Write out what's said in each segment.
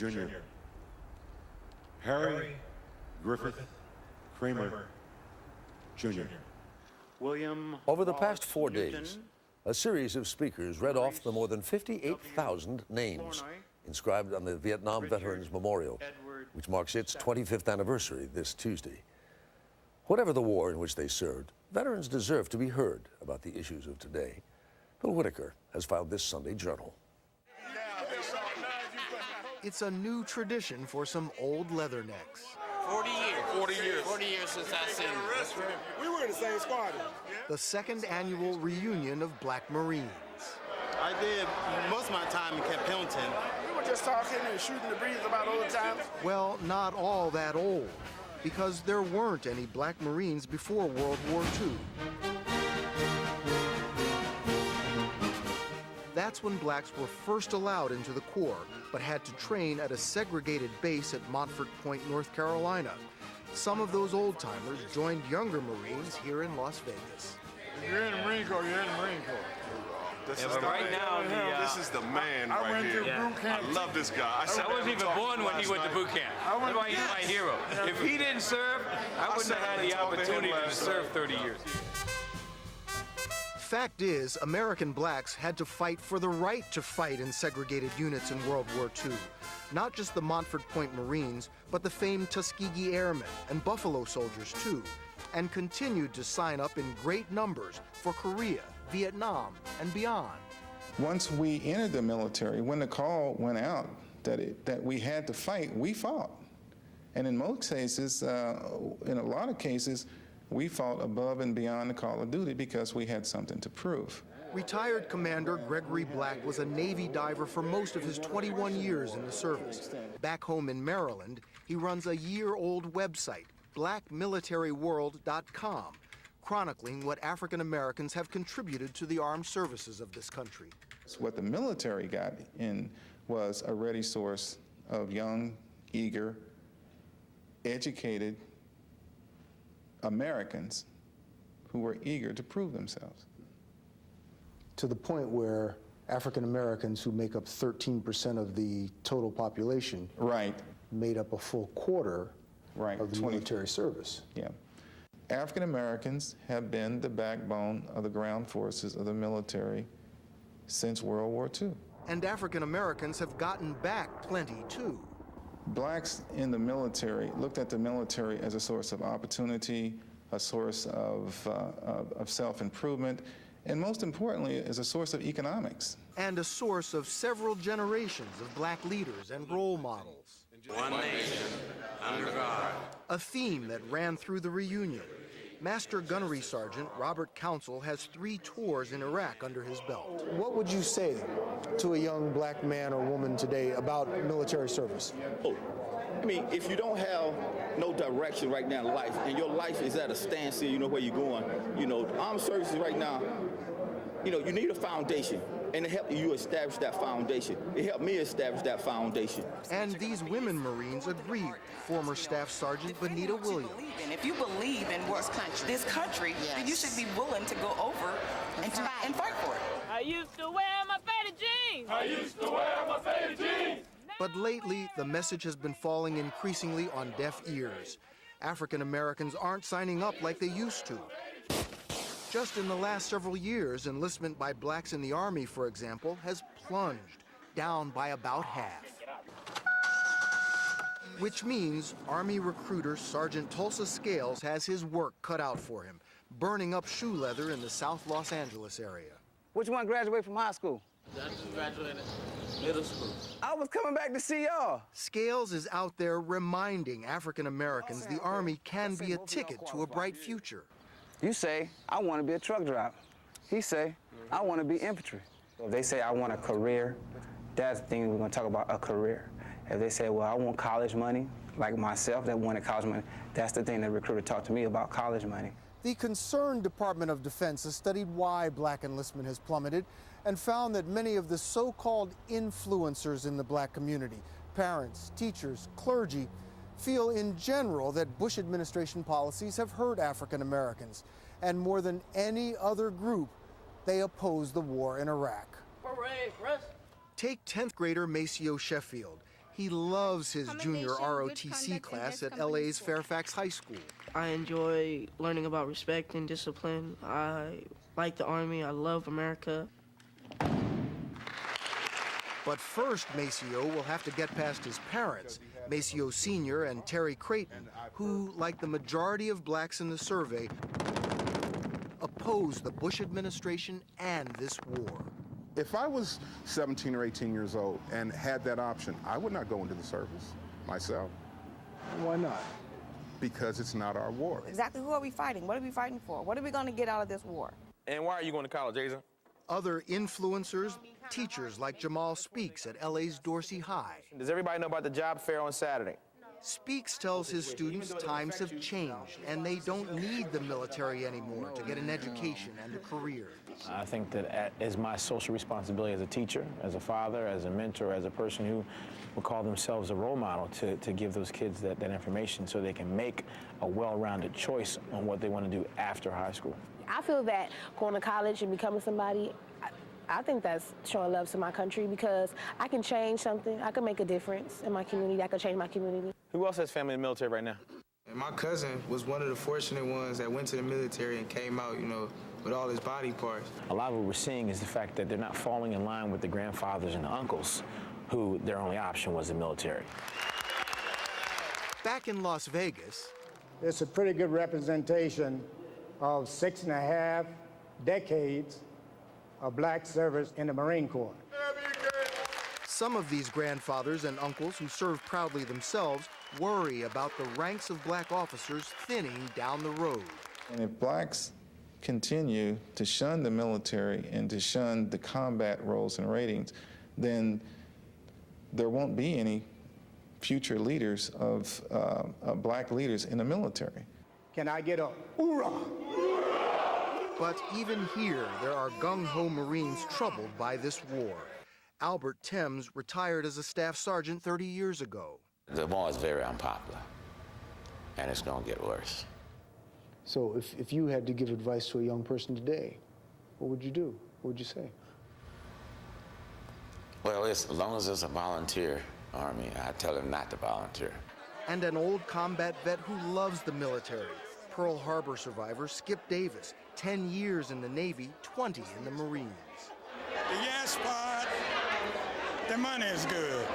Jr., Harry Griffith Kramer, Jr. William Over the past 4 Newton, days, a series of speakers read off the more than 58,000 names inscribed on the Vietnam Veterans Memorial, which marks its 25th anniversary this Tuesday. Whatever the war in which they served, veterans deserve to be heard about the issues of today. Bill Whitaker has filed this Sunday Journal. It's a new tradition for some old leathernecks. 40 years. 40 years. 40 years since I seen you. We were in the same squadron. The second annual reunion of Black Marines. I did most of my time in Camp Pendleton. We were just talking and shooting the breeze about old times. Well, not all that old, because there weren't any Black Marines before World War II. That's when blacks were first allowed into the Corps, but had to train at a segregated base at Montford Point, North Carolina. Some of those old-timers joined younger Marines here in Las Vegas. If you're in the Marine Corps, you're in the Marine Corps. Yeah, but right now, This is the man I right went here. through boot camp. I love this guy. I wasn't even born when he went to boot camp. That's why he's my hero. If he didn't serve, I wouldn't have had the opportunity to serve 30 years. Fact is, American blacks had to fight for the right to fight in segregated units in World War II. Not just the Montford Point Marines, but the famed Tuskegee Airmen and Buffalo Soldiers too, and continued to sign up in great numbers for Korea, Vietnam, and beyond. Once we entered the military, when the call went out that we had to fight, we fought. And in most cases, in a lot of cases, we fought above and beyond the call of duty because we had something to prove. Retired Commander Gregory Black was a Navy diver for most of his 21 years in the service. Back home in Maryland, he runs a year-old website, blackmilitaryworld.com, chronicling what African Americans have contributed to the armed services of this country. What the military got in was a ready source of young, eager, educated Americans who were eager to prove themselves. To the point where African Americans, who make up 13% of the total population, Right. made up a full quarter Right. of the military service. Yeah. African Americans have been the backbone of the ground forces of the military since World War II. And African Americans have gotten back plenty too. Blacks in the military looked at the military as a source of opportunity, a source of self-improvement, and most importantly, as a source of economics. And a source of several generations of black leaders and role models. One nation, under God. A theme that ran through the reunion. Master Gunnery Sergeant Robert Council has 3 tours in Iraq under his belt. What would you say to a young black man or woman today about military service? I mean, if you don't have no direction right now in life, and your life is at a standstill, you know where you're going, armed services right now, you need a foundation, and it helped you establish that foundation. It helped me establish that foundation. And these women Marines agreed. Former Staff Sergeant Benita Williams. If you believe in this country, then you should be willing to go over and fight for it. I used to wear my faded jeans. I used to wear my faded jeans. But lately, the message has been falling increasingly on deaf ears. African Americans aren't signing up like they used to. Just in the last several years, enlistment by blacks in the Army, for example, has plunged, down by about half. Which means Army recruiter Sergeant Tulsa Scales has his work cut out for him, burning up shoe leather in the South Los Angeles area. Which one graduated from high school? I just graduated middle school. I was coming back to see y'all. Scales is out there reminding African Americans the Army can be a ticket to a bright future. You say, I want to be a truck driver. He say, I want to be infantry. If they say, I want a career, that's the thing we're going to talk about, a career. If they say, well, I want college money, like myself that wanted college money, that's the thing that recruiter talked to me about, college money. The concerned Department of Defense has studied why black enlistment has plummeted and found that many of the so-called influencers in the black community, parents, teachers, clergy, feel in general that Bush administration policies have hurt African Americans, and more than any other group, they oppose the war in Iraq. Hooray, Russ. Take 10th grader Maceo Sheffield. He loves his junior ROTC class at LA's Fairfax High School. I enjoy learning about respect and discipline. I like the Army. I love America. But first, Maceo will have to get past his parents, Maceo Sr. and Terry Creighton, who, like the majority of blacks in the survey, oppose the Bush administration and this war. If I was 17 or 18 years old and had that option, I would not go into the service myself. Why not? Because it's not our war. Exactly who are we fighting? What are we fighting for? What are we going to get out of this war? And why are you going to college, Jason? Other influencers, teachers like Jamal Speaks at LA's Dorsey High. Does everybody know about the job fair on Saturday? Speaks tells his students times have changed and they don't need the military anymore to get an education and a career. I think that as my social responsibility as a teacher, as a father, as a mentor, as a person who would call themselves a role model to give those kids that information so they can make a well-rounded choice on what they want to do after high school. I feel that going to college and becoming somebody, I think that's showing love to my country because I can change something. I can make a difference in my community. I can change my community. Who else has family in the military right now? And my cousin was one of the fortunate ones that went to the military and came out, you know, with all his body parts. A lot of what we're seeing is the fact that they're not falling in line with the grandfathers and the uncles who their only option was the military. Back in Las Vegas, it's a pretty good representation of 6.5 decades of black service in the Marine Corps. Some of these grandfathers and uncles who serve proudly themselves worry about the ranks of black officers thinning down the road. And if blacks continue to shun the military and to shun the combat roles and ratings, then there won't be any future leaders of black leaders in the military. Can I get a hoorah? But even here, there are gung-ho Marines troubled by this war. Albert Thames retired as a staff sergeant 30 years ago. The war is very unpopular, and it's going to get worse. So if you had to give advice to a young person today, what would you do? What would you say? Well, as long as it's a volunteer army, I tell them not to volunteer. And an old combat vet who loves the military. Pearl Harbor survivor Skip Davis, 10 years in the Navy, 20 in the Marines. The yes part, the money is good.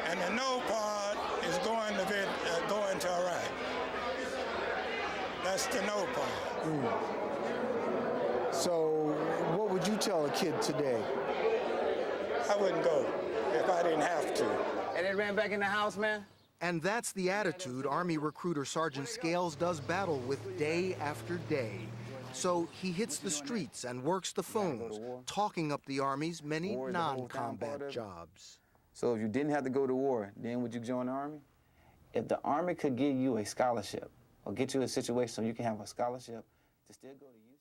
And the no part is going to Iraq. That's the no part. So what would you tell a kid today? I wouldn't go if I didn't have to. And they ran back in the house, man? And that's the attitude Army recruiter Sergeant Scales does battle with day after day. So he hits the streets and works the phones, talking up the Army's many non-combat jobs. So if you didn't have to go to war, then would you join the Army? If the Army could give you a scholarship or get you a situation so you can have a scholarship to still go to youth